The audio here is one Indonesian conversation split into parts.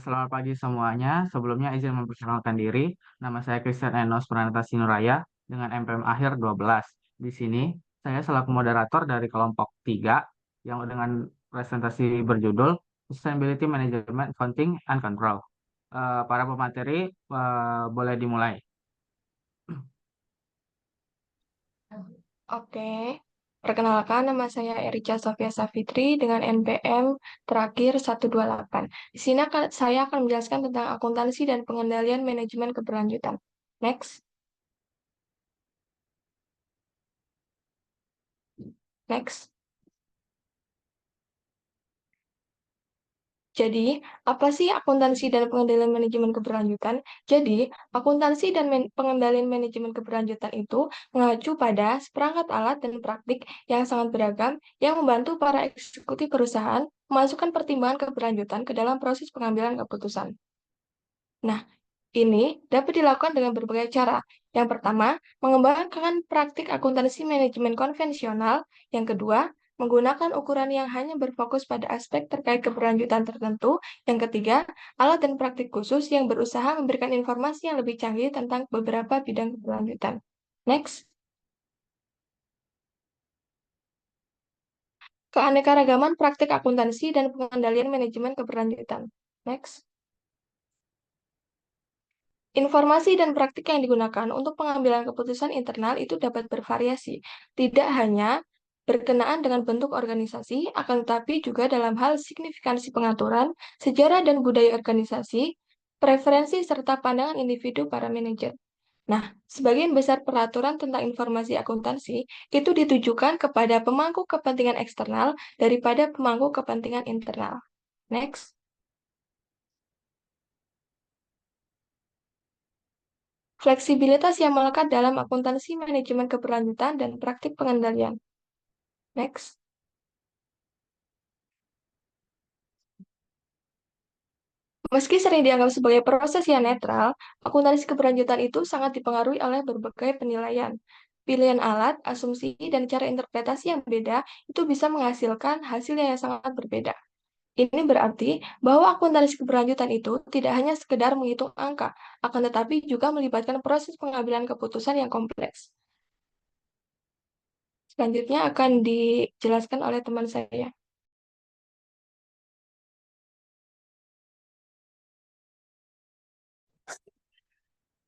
Selamat pagi semuanya. Sebelumnya izin memperkenalkan diri. Nama saya Christian Enos Pranata Sinuraya dengan MPM akhir 12. Di sini saya selaku moderator dari kelompok 3 yang dengan presentasi berjudul Sustainability Management Accounting and Control. Para pemateri boleh dimulai. Oke, perkenalkan nama saya Erica Sofia Safitri dengan NPM terakhir 128. Di sini saya akan menjelaskan tentang akuntansi dan pengendalian manajemen keberlanjutan. Next, next. Jadi, apa sih akuntansi dan pengendalian manajemen keberlanjutan? Jadi, akuntansi dan pengendalian manajemen keberlanjutan itu mengacu pada seperangkat alat dan praktik yang sangat beragam yang membantu para eksekutif perusahaan memasukkan pertimbangan keberlanjutan ke dalam proses pengambilan keputusan. Nah, ini dapat dilakukan dengan berbagai cara. Yang pertama, mengembangkan praktik akuntansi manajemen konvensional. Yang kedua, menggunakan ukuran yang hanya berfokus pada aspek terkait keberlanjutan tertentu. Yang ketiga, alat dan praktik khusus yang berusaha memberikan informasi yang lebih canggih tentang beberapa bidang keberlanjutan. Next, keanekaragaman praktik akuntansi dan pengendalian manajemen keberlanjutan. Next. Informasi dan praktik yang digunakan untuk pengambilan keputusan internal itu dapat bervariasi, tidak hanya berkenaan dengan bentuk organisasi, akan tetapi juga dalam hal signifikansi pengaturan, sejarah dan budaya organisasi, preferensi serta pandangan individu para manajer. Nah, sebagian besar peraturan tentang informasi akuntansi itu ditujukan kepada pemangku kepentingan eksternal daripada pemangku kepentingan internal. Next. Fleksibilitas yang melekat dalam akuntansi manajemen keberlanjutan dan praktik pengendalian. Next. Meski sering dianggap sebagai proses yang netral, akuntansi keberlanjutan itu sangat dipengaruhi oleh berbagai penilaian. Pilihan alat, asumsi, dan cara interpretasi yang beda itu bisa menghasilkan hasil yang sangat berbeda. Ini berarti bahwa akuntansi keberlanjutan itu tidak hanya sekedar menghitung angka, akan tetapi juga melibatkan proses pengambilan keputusan yang kompleks. Selanjutnya akan dijelaskan oleh teman saya.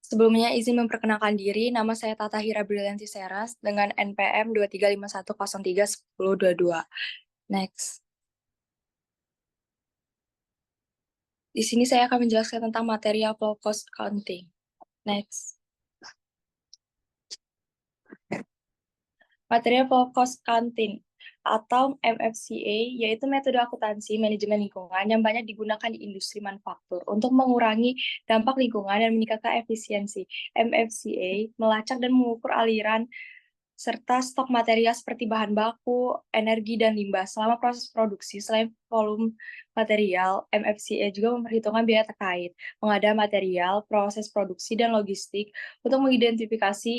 Sebelumnya izin memperkenalkan diri, nama saya Tata Hira Brilianti Seras dengan NPM 2351031022. Next. Di sini saya akan menjelaskan tentang material flow cost accounting. Next. Material flow cost accounting atau MFCA yaitu metode akuntansi manajemen lingkungan yang banyak digunakan di industri manufaktur untuk mengurangi dampak lingkungan dan meningkatkan efisiensi. MFCA melacak dan mengukur aliran serta stok material seperti bahan baku, energi, dan limbah selama proses produksi. Selain volume material, MFCA juga memperhitungkan biaya terkait, pengadaan material, proses produksi, dan logistik untuk mengidentifikasi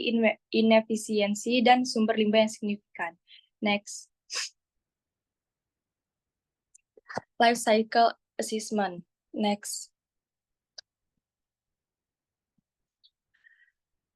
inefisiensi dan sumber limbah yang signifikan. Next. Life Cycle Assessment. Next.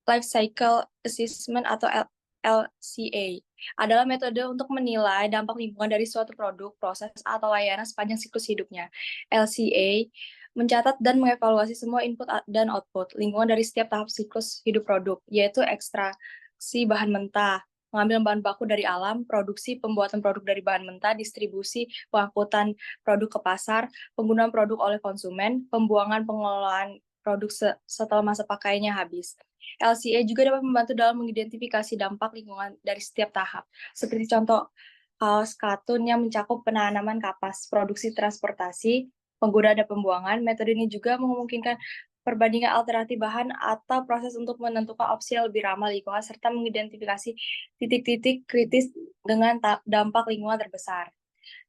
Life Cycle Assessment atau LCA adalah metode untuk menilai dampak lingkungan dari suatu produk, proses, atau layanan sepanjang siklus hidupnya. LCA mencatat dan mengevaluasi semua input dan output lingkungan dari setiap tahap siklus hidup produk, yaitu ekstraksi bahan mentah, mengambil bahan baku dari alam, produksi, pembuatan produk dari bahan mentah, distribusi, pengangkutan produk ke pasar, penggunaan produk oleh konsumen, pembuangan pengelolaan produk setelah masa pakainya habis. LCA juga dapat membantu dalam mengidentifikasi dampak lingkungan dari setiap tahap, seperti contoh kaos katun yang mencakup penanaman kapas, produksi transportasi, penggunaan dan pembuangan. Metode ini juga memungkinkan perbandingan alternatif bahan atau proses untuk menentukan opsi yang lebih ramah lingkungan, serta mengidentifikasi titik-titik kritis dengan dampak lingkungan terbesar.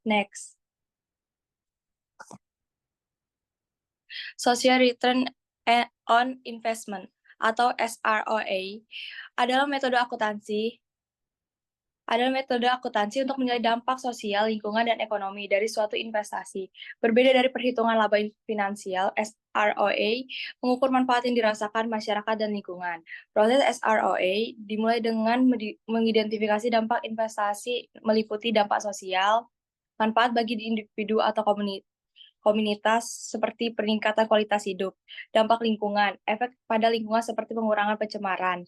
Next. Social Return on Investment atau SROA adalah metode akuntansi adalah metode akuntansi untuk menilai dampak sosial, lingkungan, dan ekonomi dari suatu investasi. Berbeda dari perhitungan laba finansial, SROA mengukur manfaat yang dirasakan masyarakat dan lingkungan. Proses SROA dimulai dengan mengidentifikasi dampak investasi meliputi dampak sosial, manfaat bagi individu atau komunitas seperti peningkatan kualitas hidup, dampak lingkungan, efek pada lingkungan seperti pengurangan pencemaran,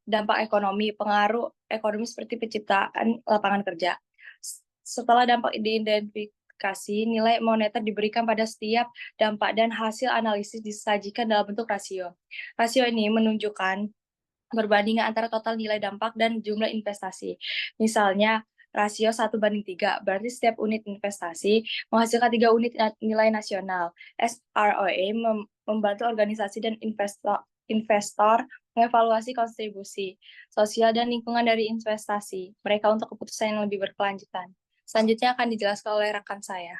dampak ekonomi, pengaruh ekonomi seperti penciptaan lapangan kerja. Setelah dampak diidentifikasi, nilai moneter diberikan pada setiap dampak dan hasil analisis disajikan dalam bentuk rasio. Rasio ini menunjukkan perbandingan antara total nilai dampak dan jumlah investasi. Misalnya, rasio 1:3, berarti setiap unit investasi menghasilkan 3 unit nilai nasional. SROA membantu organisasi dan investor mengevaluasi kontribusi sosial dan lingkungan dari investasi mereka untuk keputusan yang lebih berkelanjutan. Selanjutnya akan dijelaskan oleh rekan saya.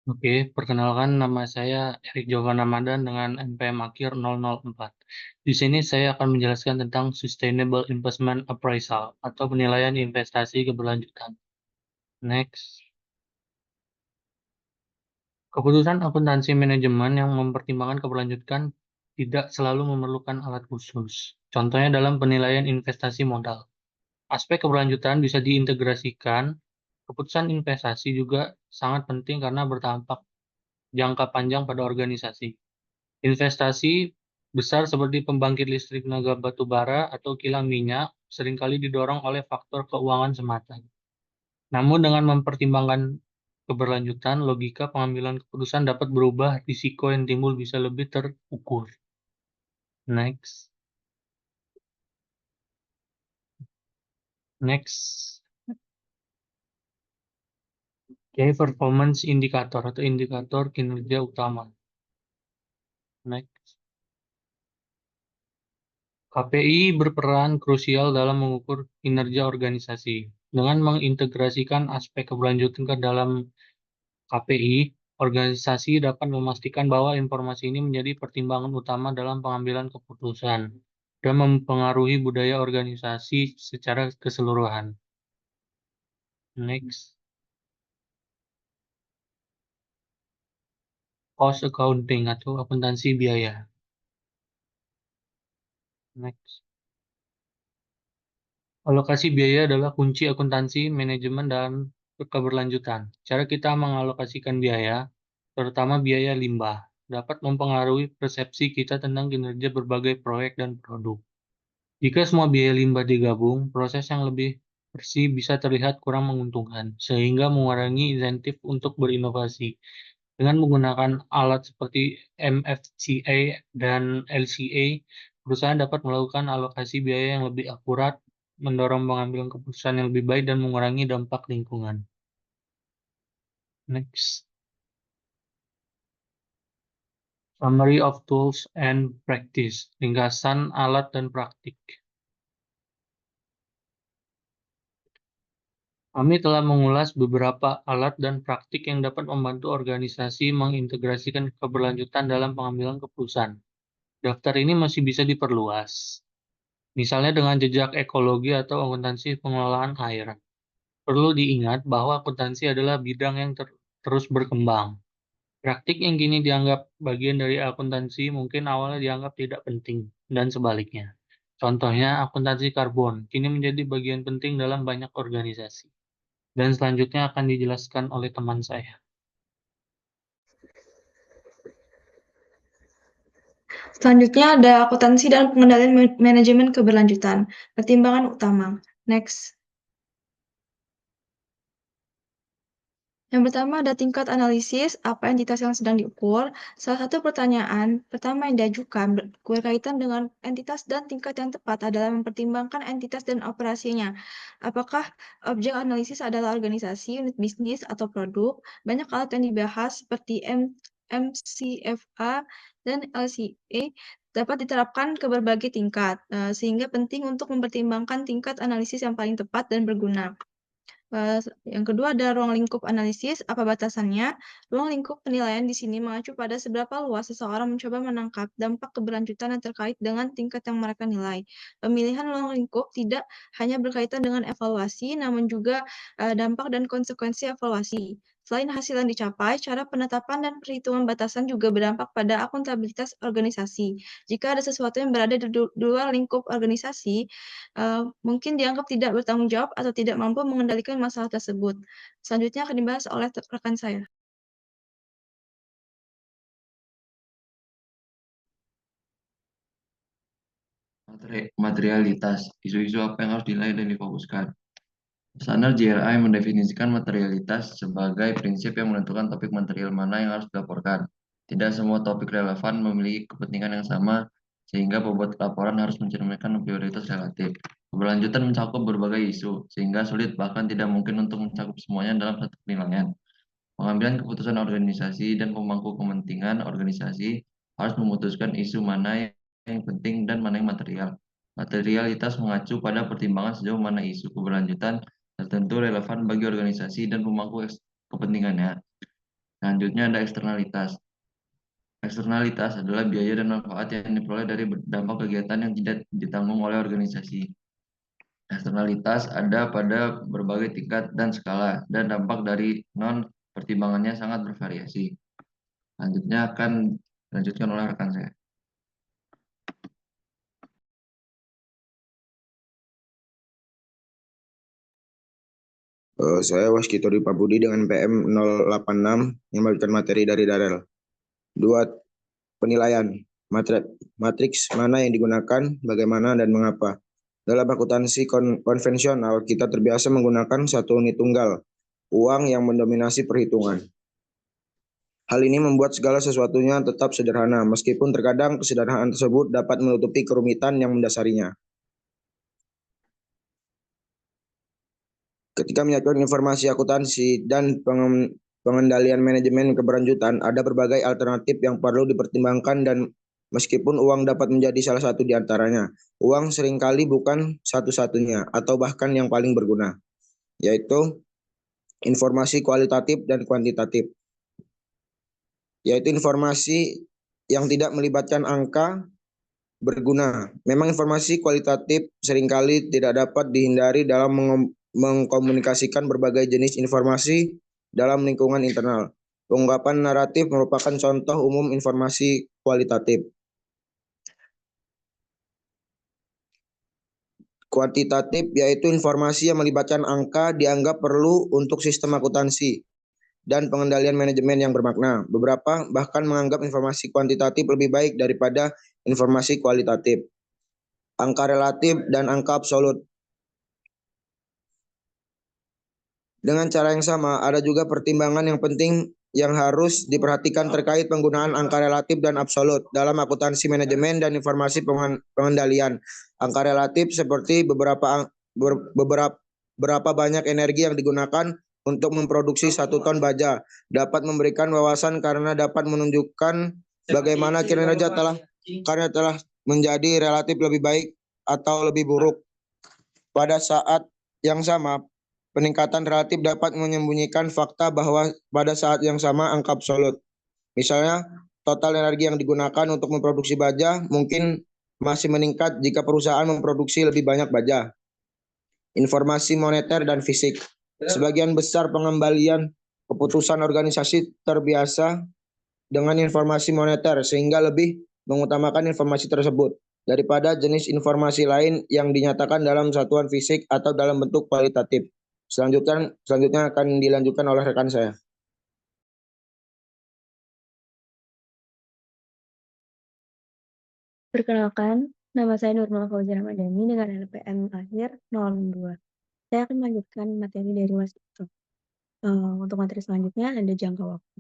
Oke, perkenalkan nama saya Erik Jovan Ramadan dengan NPM akhir 004. Di sini saya akan menjelaskan tentang Sustainable Investment Appraisal atau penilaian investasi keberlanjutan. Next. Keputusan akuntansi manajemen yang mempertimbangkan keberlanjutan tidak selalu memerlukan alat khusus. Contohnya dalam penilaian investasi modal. Aspek keberlanjutan bisa diintegrasikan. Keputusan investasi juga sangat penting karena berdampak jangka panjang pada organisasi. Investasi besar seperti pembangkit listrik tenaga batu bara atau kilang minyak seringkali didorong oleh faktor keuangan semata. Namun dengan mempertimbangkan keberlanjutan, logika pengambilan keputusan dapat berubah, risiko yang timbul bisa lebih terukur. Next. Key Performance Indicator atau indikator kinerja utama. Next. KPI berperan krusial dalam mengukur kinerja organisasi. Dengan mengintegrasikan aspek keberlanjutan ke dalam KPI, organisasi dapat memastikan bahwa informasi ini menjadi pertimbangan utama dalam pengambilan keputusan dan mempengaruhi budaya organisasi secara keseluruhan. Next. Cost accounting atau akuntansi biaya. Next. Alokasi biaya adalah kunci akuntansi, manajemen, dan keberlanjutan. Cara kita mengalokasikan biaya, terutama biaya limbah, dapat mempengaruhi persepsi kita tentang kinerja berbagai proyek dan produk. Jika semua biaya limbah digabung, proses yang lebih bersih bisa terlihat kurang menguntungkan, sehingga mengurangi insentif untuk berinovasi. Dengan menggunakan alat seperti MFCA dan LCA, perusahaan dapat melakukan alokasi biaya yang lebih akurat, mendorong pengambilan keputusan yang lebih baik, dan mengurangi dampak lingkungan. Next. Summary of Tools and Practice. Ringkasan alat dan praktik. Kami telah mengulas beberapa alat dan praktik yang dapat membantu organisasi mengintegrasikan keberlanjutan dalam pengambilan keputusan. Daftar ini masih bisa diperluas, misalnya dengan jejak ekologi atau akuntansi pengelolaan air. Perlu diingat bahwa akuntansi adalah bidang yang terus berkembang. Praktik yang kini dianggap bagian dari akuntansi mungkin awalnya dianggap tidak penting, dan sebaliknya. Contohnya, akuntansi karbon kini menjadi bagian penting dalam banyak organisasi. Dan selanjutnya akan dijelaskan oleh teman saya. Selanjutnya ada akuntansi dan pengendalian manajemen keberlanjutan. Pertimbangan utama. Next. Yang pertama ada tingkat analisis, apa entitas yang sedang diukur. Salah satu pertanyaan pertama yang diajukan berkaitan dengan entitas dan tingkat yang tepat adalah mempertimbangkan entitas dan operasinya. Apakah objek analisis adalah organisasi, unit bisnis, atau produk? Banyak alat yang dibahas seperti MCFA dan LCA dapat diterapkan ke berbagai tingkat, sehingga penting untuk mempertimbangkan tingkat analisis yang paling tepat dan berguna. Yang kedua ada ruang lingkup analisis. Apa batasannya? Ruang lingkup penilaian di sini mengacu pada seberapa luas seseorang mencoba menangkap dampak keberlanjutan yang terkait dengan tingkat yang mereka nilai. Pemilihan ruang lingkup tidak hanya berkaitan dengan evaluasi, namun juga dampak dan konsekuensi evaluasi. Selain hasil yang dicapai, cara penetapan dan perhitungan batasan juga berdampak pada akuntabilitas organisasi. Jika ada sesuatu yang berada di luar lingkup organisasi, mungkin dianggap tidak bertanggung jawab atau tidak mampu mengendalikan masalah tersebut. Selanjutnya akan dibahas oleh rekan saya. Materialitas, isu-isu apa yang harus dinilai dan difokuskan. Standar GRI mendefinisikan materialitas sebagai prinsip yang menentukan topik material mana yang harus dilaporkan. Tidak semua topik relevan memiliki kepentingan yang sama, sehingga pembuat laporan harus mencerminkan prioritas relatif. Keberlanjutan mencakup berbagai isu, sehingga sulit bahkan tidak mungkin untuk mencakup semuanya dalam satu penilaian. Pengambilan keputusan organisasi dan pemangku kepentingan organisasi harus memutuskan isu mana yang penting dan mana yang material. Materialitas mengacu pada pertimbangan sejauh mana isu keberlanjutan tertentu relevan bagi organisasi dan pemangku kepentingannya. Selanjutnya ada eksternalitas. Eksternalitas adalah biaya dan manfaat yang diperoleh dari dampak kegiatan yang tidak ditanggung oleh organisasi. Eksternalitas ada pada berbagai tingkat dan skala, dan dampak dari pertimbangannya sangat bervariasi. Selanjutnya akan dilanjutkan oleh rekan saya. Saya Waskito Dipa Budi dengan PM 086 yang memberikan materi dari Darel. 2. Penilaian. Matriks mana yang digunakan, bagaimana, dan mengapa. Dalam akuntansi konvensional, kita terbiasa menggunakan satu unit tunggal, uang yang mendominasi perhitungan. Hal ini membuat segala sesuatunya tetap sederhana, meskipun terkadang kesederhanaan tersebut dapat menutupi kerumitan yang mendasarinya. Ketika menyatukan informasi akuntansi dan pengendalian manajemen keberlanjutan, ada berbagai alternatif yang perlu dipertimbangkan dan meskipun uang dapat menjadi salah satu di antaranya, uang seringkali bukan satu-satunya atau bahkan yang paling berguna, yaitu informasi kualitatif dan kuantitatif, yaitu informasi yang tidak melibatkan angka berguna. Memang informasi kualitatif seringkali tidak dapat dihindari dalam mengkomunikasikan berbagai jenis informasi dalam lingkungan internal. Pengungkapan naratif merupakan contoh umum informasi kualitatif. Kuantitatif yaitu informasi yang melibatkan angka dianggap perlu untuk sistem akuntansi dan pengendalian manajemen yang bermakna. Beberapa bahkan menganggap informasi kuantitatif lebih baik daripada informasi kualitatif. Angka relatif dan angka absolut. Dengan cara yang sama, ada juga pertimbangan yang penting yang harus diperhatikan terkait penggunaan angka relatif dan absolut dalam akuntansi manajemen dan informasi pengendalian. Angka relatif seperti berapa banyak energi yang digunakan untuk memproduksi 1 ton baja dapat memberikan wawasan karena dapat menunjukkan bagaimana kinerja telah menjadi relatif lebih baik atau lebih buruk. Pada saat yang sama, peningkatan relatif dapat menyembunyikan fakta bahwa pada saat yang sama angka absolut. Misalnya, total energi yang digunakan untuk memproduksi baja mungkin masih meningkat jika perusahaan memproduksi lebih banyak baja. Informasi moneter dan fisik. Sebagian besar pengembalian keputusan organisasi terbiasa dengan informasi moneter sehingga lebih mengutamakan informasi tersebut daripada jenis informasi lain yang dinyatakan dalam satuan fisik atau dalam bentuk kualitatif. Selanjutnya akan dilanjutkan oleh rekan saya. Perkenalkan, nama saya Nurmal Fauzia Ramadhani dengan LPM akhir 02. Saya akan melanjutkan materi dari Waskito. Untuk materi selanjutnya ada jangka waktu.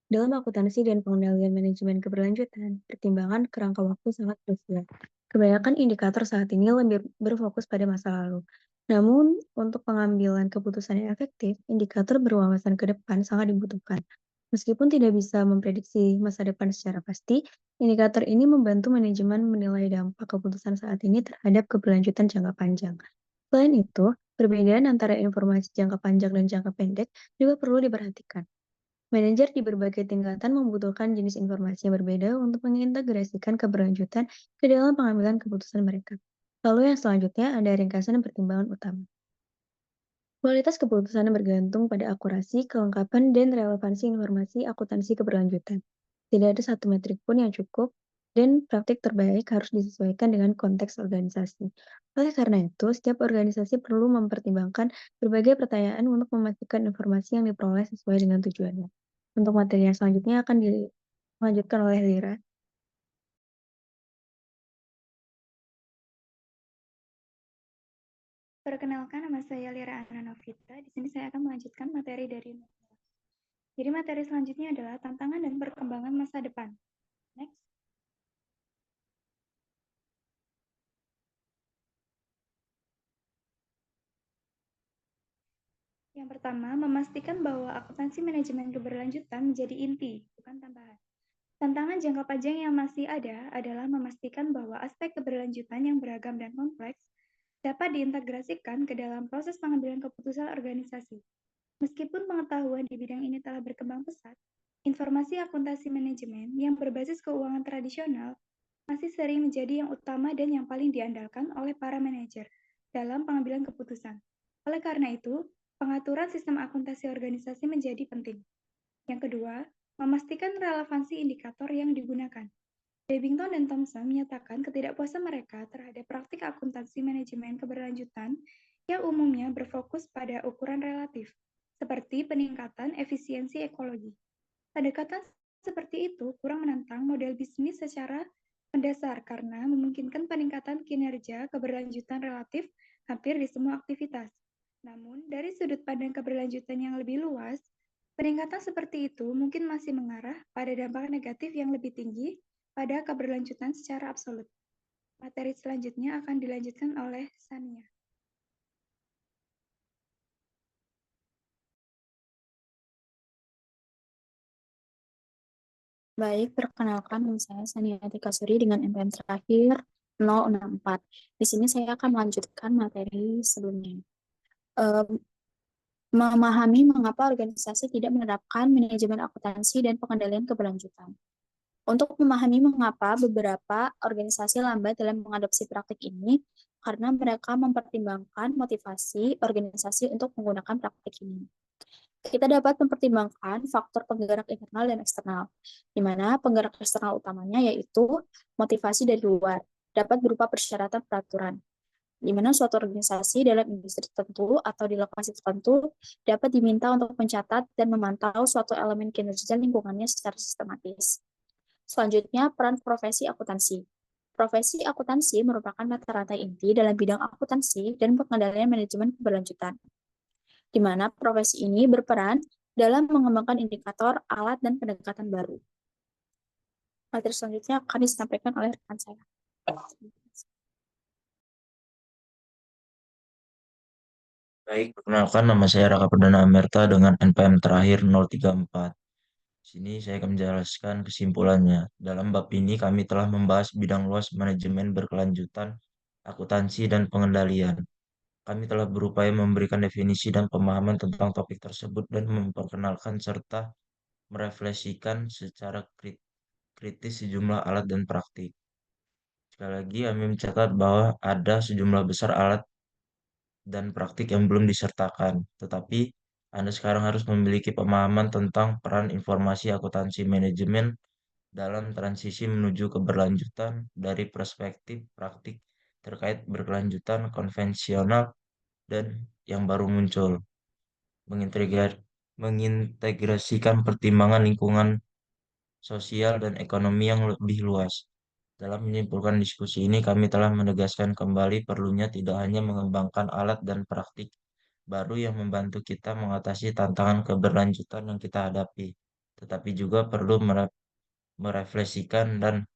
Dalam akuntansi dan pengendalian manajemen keberlanjutan, pertimbangan kerangka waktu sangat krusial. Kebanyakan indikator saat ini lebih berfokus pada masa lalu. Namun, untuk pengambilan keputusan yang efektif, indikator berwawasan ke depan sangat dibutuhkan. Meskipun tidak bisa memprediksi masa depan secara pasti, indikator ini membantu manajemen menilai dampak keputusan saat ini terhadap keberlanjutan jangka panjang. Selain itu, Perbedaan antara informasi jangka panjang dan jangka pendek juga perlu diperhatikan. Manajer di berbagai tingkatan membutuhkan jenis informasi yang berbeda untuk mengintegrasikan keberlanjutan ke dalam pengambilan keputusan mereka. Lalu yang selanjutnya ada ringkasan dan pertimbangan utama. Kualitas keputusan bergantung pada akurasi, kelengkapan, dan relevansi informasi akuntansi keberlanjutan. Tidak ada satu metrik pun yang cukup, dan praktik terbaik harus disesuaikan dengan konteks organisasi. Oleh karena itu, setiap organisasi perlu mempertimbangkan berbagai pertanyaan untuk memastikan informasi yang diperoleh sesuai dengan tujuannya. Untuk materi yang selanjutnya akan dilanjutkan oleh Lira. Perkenalkan, nama saya Lira Ananovita. Di sini saya akan melanjutkan materi dari Nurmala. Jadi materi selanjutnya adalah tantangan dan perkembangan masa depan. Next. Yang pertama, memastikan bahwa akuntansi manajemen keberlanjutan menjadi inti, bukan tambahan. Tantangan jangka panjang yang masih ada adalah memastikan bahwa aspek keberlanjutan yang beragam dan kompleks dapat diintegrasikan ke dalam proses pengambilan keputusan organisasi. Meskipun pengetahuan di bidang ini telah berkembang pesat, informasi akuntansi manajemen yang berbasis keuangan tradisional masih sering menjadi yang utama dan yang paling diandalkan oleh para manajer dalam pengambilan keputusan. Oleh karena itu, pengaturan sistem akuntansi organisasi menjadi penting. Yang kedua, memastikan relevansi indikator yang digunakan. Babington dan Thompson menyatakan ketidakpuasan mereka terhadap praktik akuntansi manajemen keberlanjutan yang umumnya berfokus pada ukuran relatif, seperti peningkatan efisiensi ekologi. Pendekatan seperti itu kurang menantang model bisnis secara mendasar karena memungkinkan peningkatan kinerja keberlanjutan relatif hampir di semua aktivitas. Namun, dari sudut pandang keberlanjutan yang lebih luas, peningkatan seperti itu mungkin masih mengarah pada dampak negatif yang lebih tinggi pada keberlanjutan secara absolut. Materi selanjutnya akan dilanjutkan oleh Sania. Baik, perkenalkan nama saya Sania Atika Suri dengan MPM terakhir 064. Di sini saya akan melanjutkan materi sebelumnya. Memahami mengapa organisasi tidak menerapkan manajemen akuntansi dan pengendalian keberlanjutan. Untuk memahami mengapa beberapa organisasi lambat dalam mengadopsi praktik ini, karena mereka mempertimbangkan motivasi organisasi untuk menggunakan praktik ini. Kita dapat mempertimbangkan faktor penggerak internal dan eksternal, di mana penggerak eksternal utamanya yaitu motivasi dari luar, dapat berupa persyaratan peraturan, di mana suatu organisasi dalam industri tertentu atau di lokasi tertentu dapat diminta untuk mencatat dan memantau suatu elemen kinerja lingkungannya secara sistematis. Selanjutnya, peran profesi akuntansi. Profesi akuntansi merupakan mata rantai inti dalam bidang akuntansi dan pengendalian manajemen keberlanjutan, di mana profesi ini berperan dalam mengembangkan indikator, alat, dan pendekatan baru. Materi selanjutnya akan disampaikan oleh rekan saya. Baik, perkenalkan nama saya Raka Perdana Amerta dengan NPM terakhir 034. Di sini saya akan menjelaskan kesimpulannya. Dalam bab ini kami telah membahas bidang luas manajemen berkelanjutan, akuntansi, dan pengendalian. Kami telah berupaya memberikan definisi dan pemahaman tentang topik tersebut dan memperkenalkan serta merefleksikan secara kritis sejumlah alat dan praktik. Sekali lagi kami mencatat bahwa ada sejumlah besar alat dan praktik yang belum disertakan, tetapi Anda sekarang harus memiliki pemahaman tentang peran informasi akuntansi manajemen dalam transisi menuju keberlanjutan dari perspektif praktik terkait berkelanjutan konvensional dan yang baru muncul, mengintegrasikan pertimbangan lingkungan sosial dan ekonomi yang lebih luas. Dalam menyimpulkan diskusi ini, kami telah menegaskan kembali perlunya tidak hanya mengembangkan alat dan praktik baru yang membantu kita mengatasi tantangan keberlanjutan yang kita hadapi, tetapi juga perlu merefleksikan dan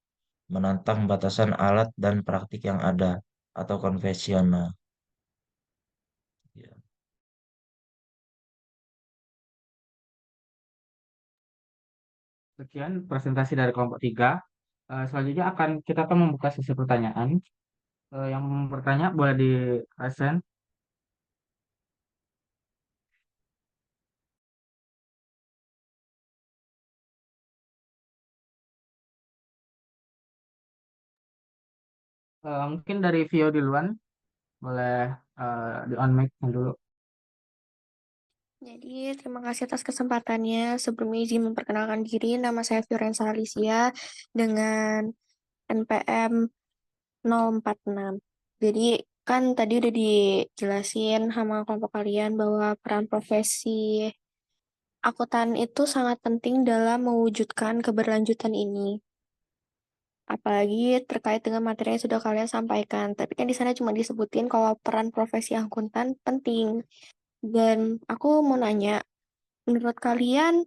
menantang batasan alat dan praktik yang ada atau konvensional. Ya. Sekian presentasi dari kelompok 3. Selanjutnya kita akan membuka sesi pertanyaan. Yang bertanya boleh di present. Mungkin dari Vio duluan, boleh di on mic dulu. Jadi, terima kasih atas kesempatannya. Sebelumnya izin memperkenalkan diri, nama saya Fiorenza Alicia dengan NPM 046. Jadi, kan tadi udah dijelasin sama kelompok kalian bahwa peran profesi akuntan itu sangat penting dalam mewujudkan keberlanjutan ini. Apalagi terkait dengan materi yang sudah kalian sampaikan. Tapi kan di sana cuma disebutin kalau peran profesi akuntan penting. Dan aku mau nanya, menurut kalian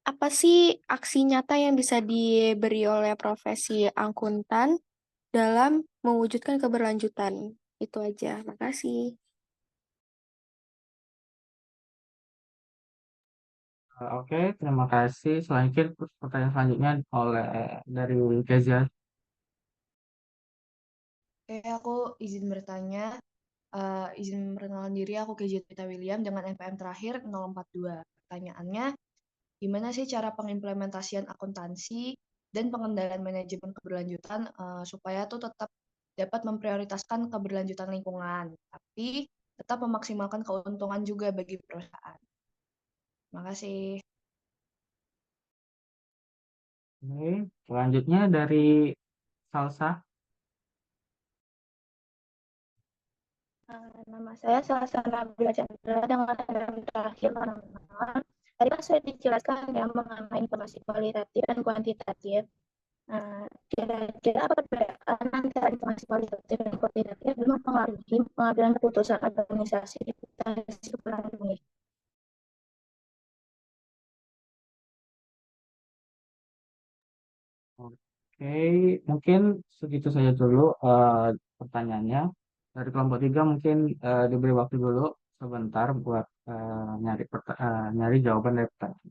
apa sih aksi nyata yang bisa diberi oleh profesi akuntan dalam mewujudkan keberlanjutan? Itu aja. Makasih. Oke, terima kasih. Selanjutnya pertanyaan selanjutnya oleh dari Kezia. Oke, aku izin bertanya, izin perkenalan diri, aku Kezia William dengan NPM terakhir 042. Pertanyaannya, gimana sih cara pengimplementasian akuntansi dan pengendalian manajemen keberlanjutan supaya tuh tetap dapat memprioritaskan keberlanjutan lingkungan, tapi tetap memaksimalkan keuntungan juga bagi perusahaan. Terima kasih. Oke, selanjutnya dari Salsa. Nama saya Salsa Nabila Chandra dengan NPM terakhir 06. Tadi kan sudah dijelaskan ya mengenai informasi kualitatif dan kuantitatif. Kira-kira apa perbedaan antara informasi kualitatif dan kuantitatif dalam mempengaruhi pengambilan keputusan organisasi di sekolah ini? Oke, mungkin segitu saja dulu pertanyaannya. Dari kelompok 3 mungkin diberi waktu dulu sebentar buat nyari jawaban dari pertanyaan.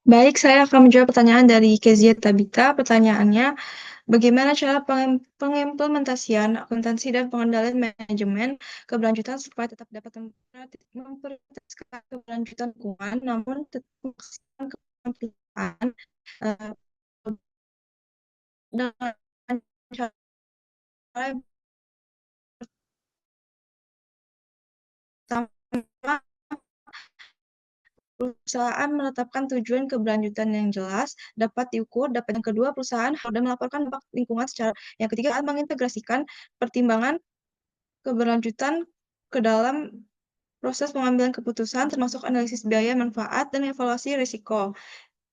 Baik, saya akan menjawab pertanyaan dari Kezia Tabita. Pertanyaannya, bagaimana cara pengimplementasian akuntansi dan pengendalian manajemen keberlanjutan supaya tetap dapat memprioritaskan keberlanjutan lingkungan, namun tetap memaksimalkan keberlanjutan dengan cara pertama, perusahaan menetapkan tujuan keberlanjutan yang jelas, dapat diukur, dapat yang kedua, perusahaan harus melaporkan dampak lingkungan secara, yang ketiga, mengintegrasikan pertimbangan keberlanjutan ke dalam proses pengambilan keputusan, termasuk analisis biaya, manfaat, dan evaluasi risiko.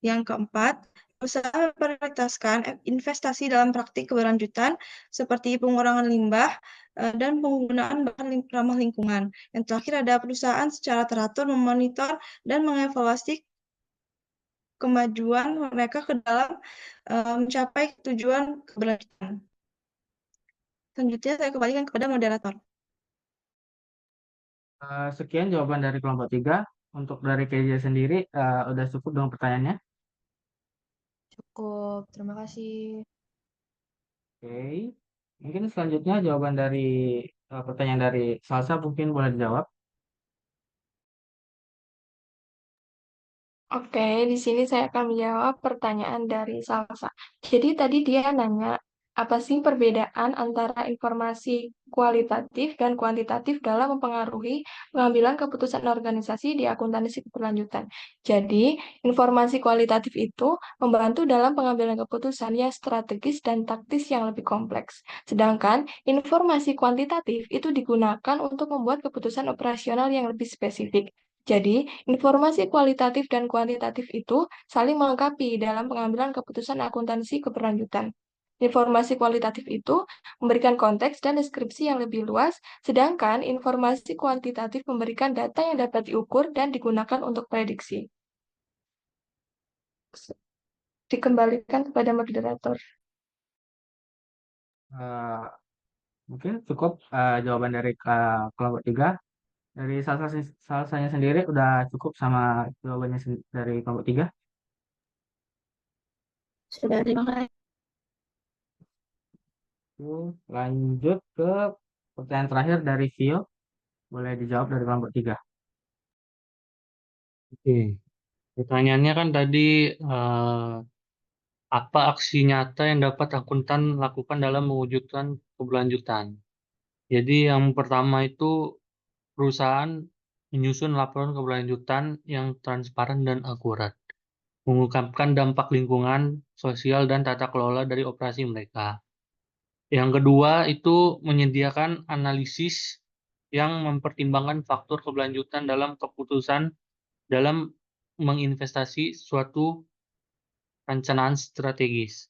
Yang keempat, usaha memprioritaskan investasi dalam praktik keberlanjutan seperti pengurangan limbah dan penggunaan bahan ramah lingkungan. Yang terakhir ada perusahaan secara teratur memonitor dan mengevaluasi kemajuan mereka ke dalam mencapai tujuan keberlanjutan. Selanjutnya saya kembalikan kepada moderator. Sekian jawaban dari kelompok 3. Untuk dari Kezia sendiri, udah cukup dong pertanyaannya? Cukup, terima kasih. Oke, mungkin selanjutnya jawaban dari pertanyaan dari Salsa mungkin boleh dijawab. Oke, di sini saya akan menjawab pertanyaan dari Salsa. Jadi tadi dia nanya, apa sih perbedaan antara informasi kualitatif dan kuantitatif dalam mempengaruhi pengambilan keputusan organisasi di akuntansi keberlanjutan. Jadi, informasi kualitatif itu membantu dalam pengambilan keputusan yang strategis dan taktis yang lebih kompleks. Sedangkan informasi kuantitatif itu digunakan untuk membuat keputusan operasional yang lebih spesifik. Jadi, informasi kualitatif dan kuantitatif itu saling melengkapi dalam pengambilan keputusan akuntansi keberlanjutan. Informasi kualitatif itu memberikan konteks dan deskripsi yang lebih luas, sedangkan informasi kuantitatif memberikan data yang dapat diukur dan digunakan untuk prediksi. Dikembalikan kepada moderator. Mungkin cukup jawaban dari kelompok 3. Dari Salsanya sendiri udah cukup sama jawabannya dari kelompok 3. Sudah, terima kasih. Lanjut ke pertanyaan terakhir dari Vio. Boleh dijawab dari kelompok 3. Oke. Pertanyaannya kan tadi apa aksi nyata yang dapat akuntan lakukan dalam mewujudkan keberlanjutan? Jadi yang pertama itu perusahaan menyusun laporan keberlanjutan yang transparan dan akurat, mengungkapkan dampak lingkungan, sosial, dan tata kelola dari operasi mereka. Yang kedua itu menyediakan analisis yang mempertimbangkan faktor keberlanjutan dalam keputusan dalam menginvestasi suatu perencanaan strategis.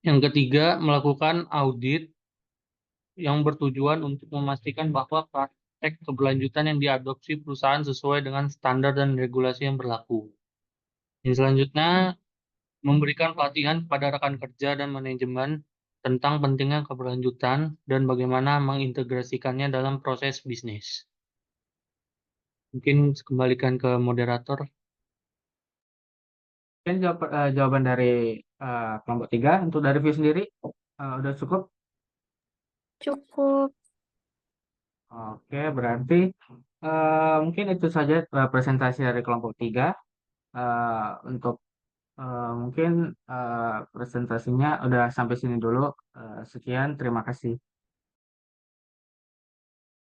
Yang ketiga, melakukan audit yang bertujuan untuk memastikan bahwa praktek keberlanjutan yang diadopsi perusahaan sesuai dengan standar dan regulasi yang berlaku. Yang selanjutnya, memberikan pelatihan kepada rekan kerja dan manajemen tentang pentingnya keberlanjutan dan bagaimana mengintegrasikannya dalam proses bisnis. Mungkin kembalikan ke moderator. Mungkin jawaban dari kelompok 3. Untuk dari Vio sendiri, udah cukup? Cukup. Oke, berarti mungkin itu saja presentasi dari kelompok 3. Untuk mungkin presentasinya udah sampai sini dulu. Sekian, terima kasih.